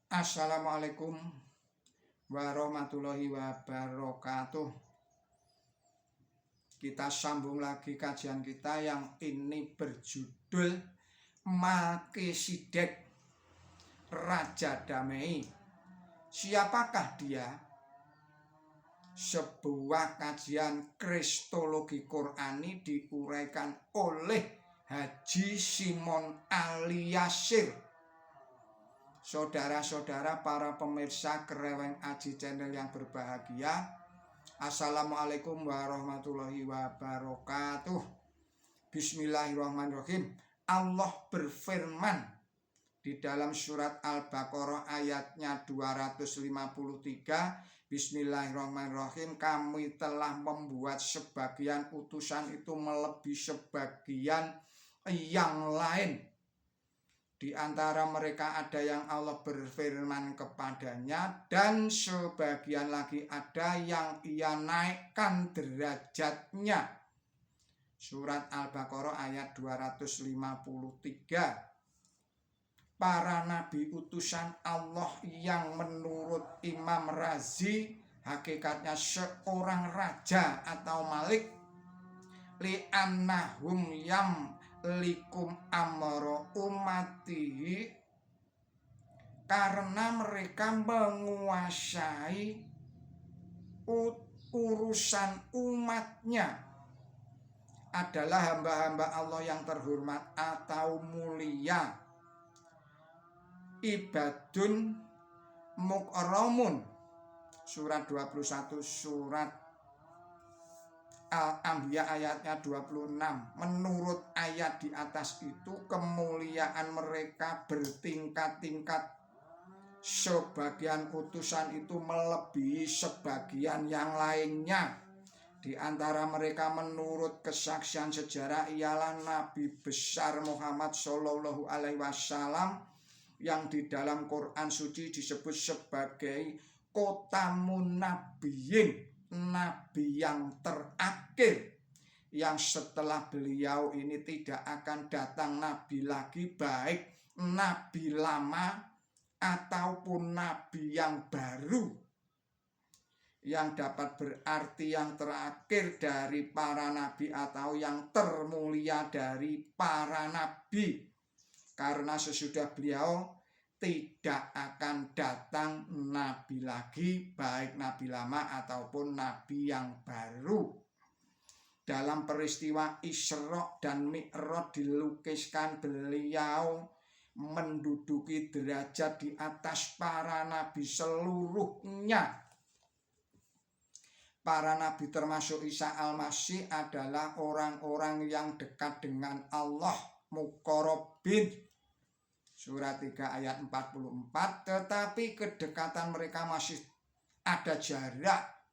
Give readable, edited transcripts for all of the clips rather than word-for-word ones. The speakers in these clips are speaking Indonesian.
Assalamualaikum warahmatullahi wabarakatuh. Kita sambung lagi kajian kita yang ini berjudul Melkisedek, Raja Damai. Siapakah dia? Sebuah kajian kristologi Qurani diuraikan oleh Haji Simon Aliasir. Saudara-saudara para pemirsa Kreweng Aji Channel yang berbahagia, Assalamualaikum warahmatullahi wabarakatuh. Bismillahirrahmanirrahim. Allah berfirman di dalam surat Al-Baqarah ayatnya 253. Bismillahirrahmanirrahim. Kami telah membuat sebagian utusan itu melebihi sebagian yang lain. Di antara mereka ada yang Allah berfirman kepadanya, dan sebagian lagi ada yang ia naikkan derajatnya. Surat Al-Baqarah ayat 253. Para nabi utusan Allah yang menurut Imam Razi hakikatnya seorang raja atau malik, li'annahum likum amro umatihi, karena mereka menguasai urusan umatnya, adalah hamba-hamba Allah yang terhormat atau mulia, ibadun mukramun. Surat 21 surat Al-Anbiya ayatnya 26. Menurut ayat di atas itu, kemuliaan mereka bertingkat-tingkat. Sebagian utusan itu melebihi sebagian yang lainnya. Di antara mereka menurut kesaksian sejarah ialah Nabi besar Muhammad Shallallahu Alaihi Wasallam, yang di dalam Quran suci disebut sebagai khotamun nabiyyin, nabi yang terakhir, yang setelah beliau ini tidak akan datang nabi lagi, baik nabi lama ataupun nabi yang baru, yang dapat berarti yang terakhir dari para nabi atau yang termulia dari para nabi, karena sesudah beliau tidak akan datang nabi lagi, baik nabi lama ataupun nabi yang baru. Dalam peristiwa Isra dan Mi'raj dilukiskan beliau menduduki derajat di atas para nabi seluruhnya. Para nabi termasuk Isa Al-Masih adalah orang-orang yang dekat dengan Allah, muqarrabin. Surat 3 ayat 44. Tetapi kedekatan mereka masih ada jarak.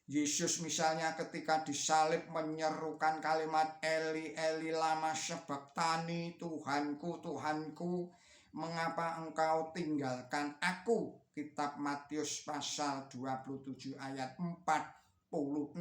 Yesus misalnya ketika disalib menyerukan kalimat Eli Eli lama sabachthani, Tuhanku Tuhanku, mengapa engkau tinggalkan aku. Kitab Matius pasal 27 ayat 46.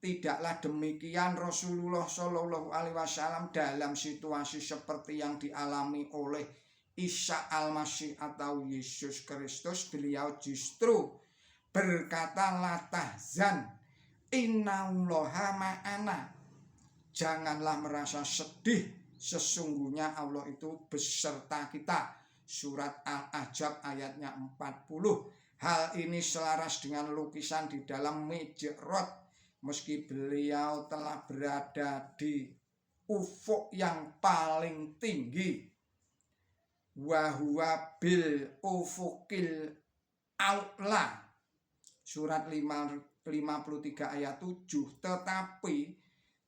Tidaklah demikian Rasulullah Shallallahu Alaihi Wasallam dalam situasi seperti yang dialami oleh Isa Al-Masih atau Yesus Kristus. Beliau justru berkata, la tahzan innallaha ma'ana, janganlah merasa sedih, sesungguhnya Allah itu beserta kita. Surat Al-Ahzab ayatnya 40. Hal ini selaras dengan lukisan di dalam Mi'raj. Meski beliau telah berada di ufuk yang paling tinggi, wahuwa bil ufukil a'la, surat 53 ayat 7, tetapi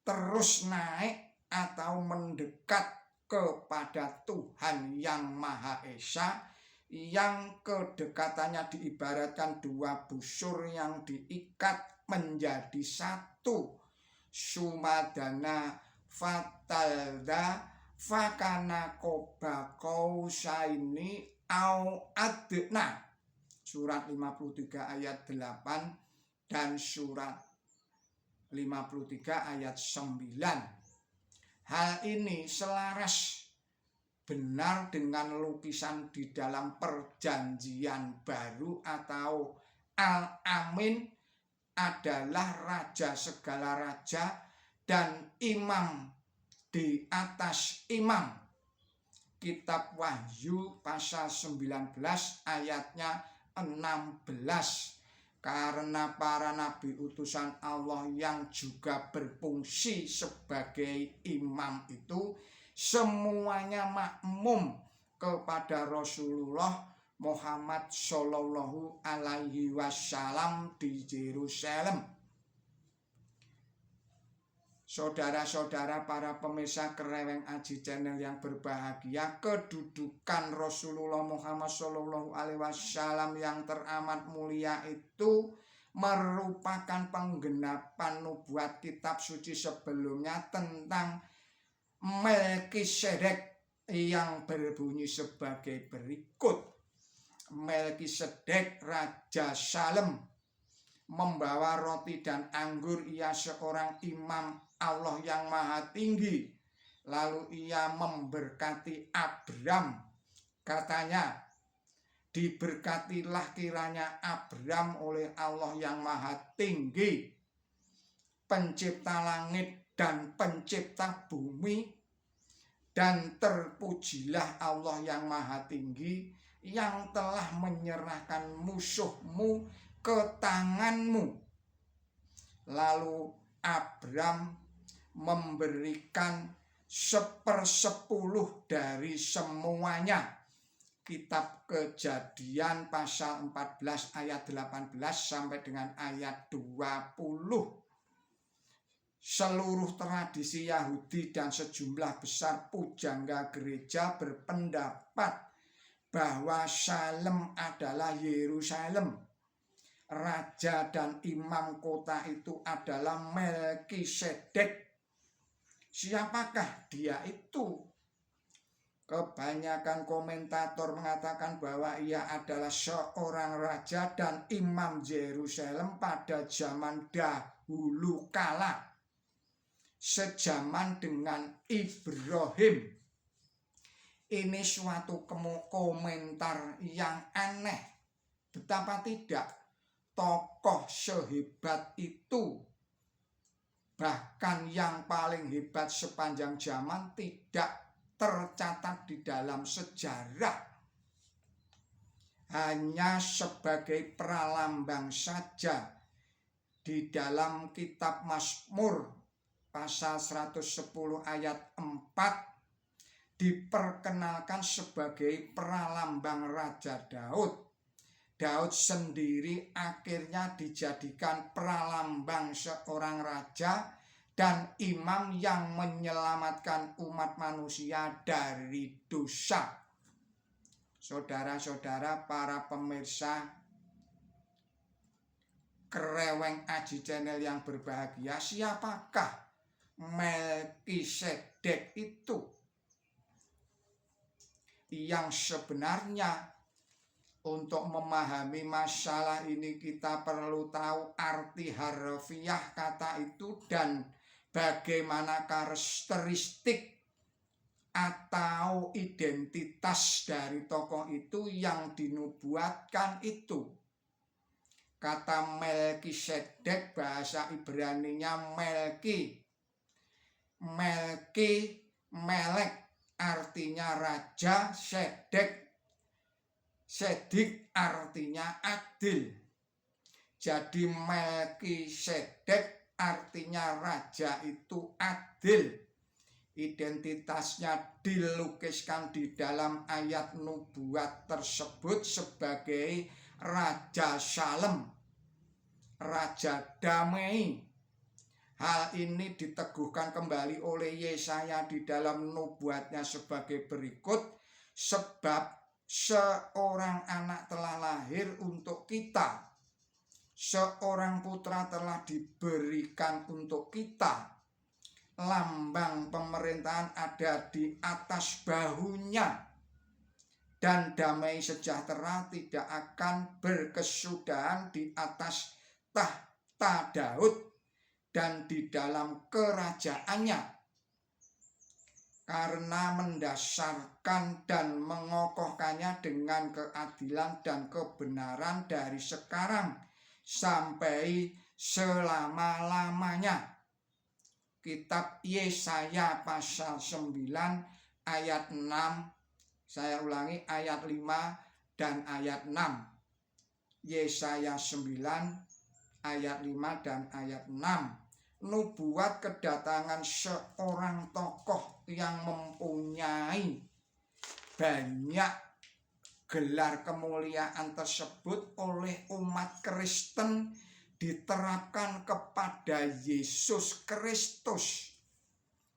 terus naik atau mendekat kepada Tuhan yang Maha Esa, yang kedekatannya diibaratkan dua busur yang diikat menjadi satu. Sumadana fatalda fakana koba kausaini au adna, surat 53 ayat 8 dan surat 53 ayat 9. Hal ini selaras benar dengan lukisan di dalam Perjanjian Baru atau Al-Amin adalah raja segala raja dan imam di atas imam. Kitab Wahyu pasal 19 ayatnya 16. Karena para nabi utusan Allah yang juga berfungsi sebagai imam itu semuanya makmum kepada Rasulullah Muhammad Shallallahu Alaihi Wasallam di Yerusalem. Saudara-saudara para pemirsa Kreweng Aji Channel yang berbahagia, kedudukan Rasulullah Muhammad Shallallahu Alaihi Wasallam yang teramat mulia itu merupakan penggenapan nubuat kitab suci sebelumnya tentang Melkisedek yang berbunyi sebagai berikut. Melkisedek Raja Salem membawa roti dan anggur, ia seorang imam Allah yang maha tinggi. Lalu ia memberkati Abram, katanya, diberkatilah kiranya Abram oleh Allah yang maha tinggi, pencipta langit dan pencipta bumi, dan terpujilah Allah yang maha tinggi yang telah menyerahkan musuhmu ke tanganmu. Lalu Abram memberikan 1/10 dari semuanya. Kitab Kejadian pasal 14 ayat 18 sampai dengan ayat 20. Seluruh tradisi Yahudi dan sejumlah besar pujangga gereja berpendapat bahwa Salem adalah Yerusalem. Raja dan imam kota itu adalah Melkisedek. Siapakah dia itu? Kebanyakan komentator mengatakan bahwa ia adalah seorang raja dan imam Yerusalem pada zaman dahulu kala, sejaman dengan Ibrahim. Ini suatu komentar yang aneh. Betapa tidak, tokoh sehebat itu, bahkan yang paling hebat sepanjang zaman, tidak tercatat di dalam sejarah. Hanya sebagai pralambang saja. Di dalam kitab Mazmur pasal 110 ayat 4 diperkenalkan sebagai pralambang Raja Daud. Daud sendiri akhirnya dijadikan pralambang seorang raja dan imam yang menyelamatkan umat manusia dari dosa. Saudara-saudara para pemirsa Kreweng Aji Channel yang berbahagia, siapakah Melkisedek itu? Yang sebenarnya untuk memahami masalah ini kita perlu tahu arti harfiah kata itu dan bagaimana karakteristik atau identitas dari tokoh itu yang dinubuatkan itu. Kata Melkisedek bahasa Ibraninya Melki. Melki, Melek artinya raja, Sedik artinya adil. Jadi Melkisedek artinya raja itu adil. Identitasnya dilukiskan di dalam ayat nubuat tersebut sebagai Raja Salem, Raja Damai. Hal ini diteguhkan kembali oleh Yesaya di dalam nubuatnya sebagai berikut, sebab seorang anak telah lahir untuk kita, seorang putra telah diberikan untuk kita, lambang pemerintahan ada di atas bahunya, dan damai sejahtera tidak akan berkesudahan di atas tahta Daud dan di dalam kerajaannya. karena mendasarkan dan mengokohkannya dengan keadilan dan kebenaran dari sekarang sampai selama-lamanya. Kitab Yesaya pasal 9 ayat 6, saya ulangi ayat 5 dan ayat 6. Yesaya 9 ayat 5 dan ayat 6. Nubuat kedatangan seorang tokoh yang mempunyai banyak gelar kemuliaan tersebut oleh umat Kristen diterapkan kepada Yesus Kristus.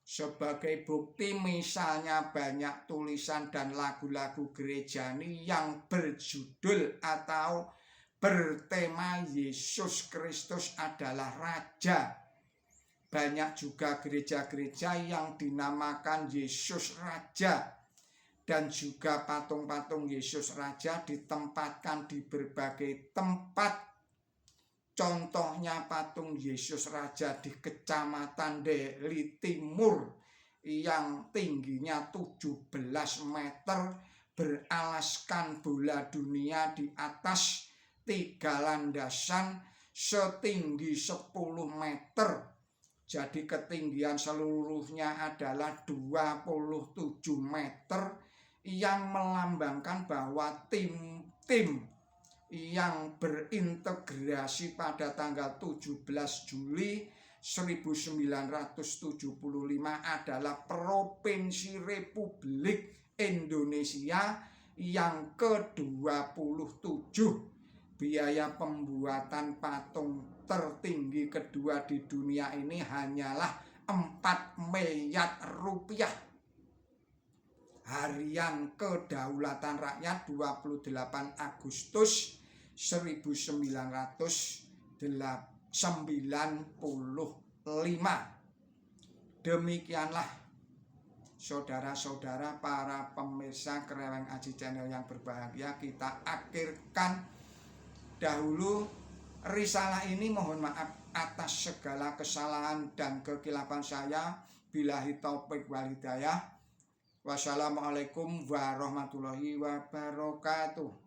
Sebagai bukti misalnya banyak tulisan dan lagu-lagu gerejani yang berjudul atau bertema Yesus Kristus adalah Raja. Banyak juga gereja-gereja yang dinamakan Yesus Raja, dan juga patung-patung Yesus Raja ditempatkan di berbagai tempat. Contohnya patung Yesus Raja di Kecamatan Deli Timur yang tingginya 17 meter, beralaskan bola dunia di atas 3 landasan setinggi 10 meter. Jadi ketinggian seluruhnya adalah 27 meter yang melambangkan bahwa tim-tim yang berintegrasi pada tanggal 17 Juli 1975 adalah Provinsi Republik Indonesia yang ke-27. Biaya pembuatan patung tertinggi kedua di dunia ini hanyalah 4 miliar rupiah. Harian Kedaulatan Rakyat 28 Agustus 1995. Demikianlah saudara-saudara para pemirsa Kreweng Aji Channel yang berbahagia, kita akhirkan dahulu risalah ini. Mohon maaf atas segala kesalahan dan kekilapan saya. Billahi taufik wal hidayah. Wassalamualaikum warahmatullahi wabarakatuh.